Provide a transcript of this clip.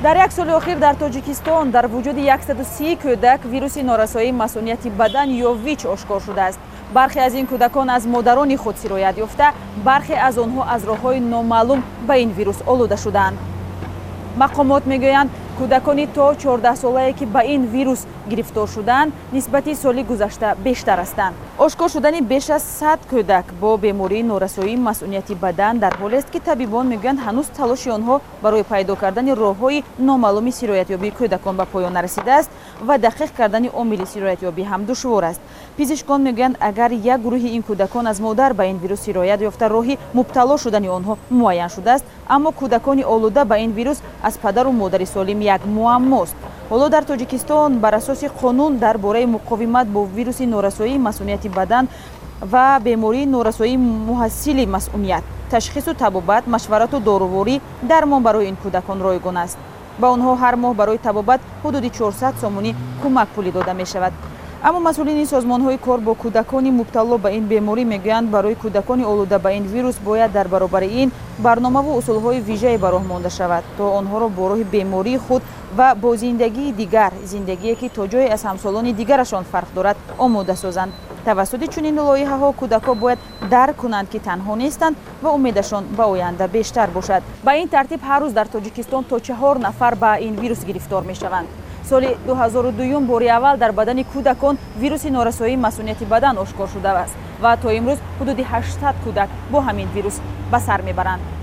дар як соли охир дар Тоҷикистон дар вуҷуди 130 кӯдак вируси норасоии масъунияти бадан ё ВИЧ ошкор шудааст. бархе аз ин кӯдакон аз модарони худ сироят ёфта, бархе аз онҳо аз роҳҳои номаълум ба ин вирус олуда шудаанд. мақомот мегӯянд, кӯдакони то 14-солае ки ба ин вирус гирифтор шудаанд, нисбати соли гузашта бештар ҳастанд. ошкор шудани беш аз 100 кӯдак бо бемории норасоии масъунияти бадан дар ҳолест ки табибон мегӯянд ҳанӯз талоши онҳо барои пайдо кардани роҳҳои номаълуми сироятёбии кӯдакон ба поён нарасидааст ва дақиқ кардани омили сироятёбӣ ҳам душвор аст. пизишкон мегӯянд, агар як гурӯҳи ин кӯдакон аз модар ба ин вирус сироят ёфта, роҳи мубтало шудани онҳо муайян шудааст, аммо кӯдакони олуда ба ин вирус аз падару модари солим як муаммост. ҳоло дар Тоҷикистон бар асоси қонун дар бораи муқовимат бо вируси норасоии масъунияти бадан ва бемории норасоии муҳассили масъуният, ташхису табобат, машварату доруворӣ, дармон барои ин кӯдакон ройгон аст. ба онҳо ҳар моҳ барои табобат ҳудуди 400 сомонӣ кӯмак пулӣ дода мешавад. аммо масъулини созмонҳои кор бо кӯдакони мубтало ба ин беморӣ мегӯянд, барои кӯдакони олуда ба ин вирус бояд дар баробари ин барномаву усулҳои вижае ба роҳ монда шавад, то онҳоро бо роҳи бемории худ ва бо зиндагии дигар, зиндагие ки то ҷое аз ҳамсолони дигарашон фарқ дорад, омода созанд. тавассути чунин лоиҳаҳо кӯдакҳо бояд дарк кунанд ки танҳо нестанд ва умедашон ба оянда бештар бошад. ба ин тартиб ҳар рӯз дар Тоҷикистон то 4 нафар ба ин вирус гирифтор мешаванд. соли 2002 бори аввал дар бадани кӯдакон вируси норасоии масъунияти бадан ошкор шудааст ва то имрӯз ҳудуди 800 кӯдак бо ҳамин вирус ба сар мебаранд.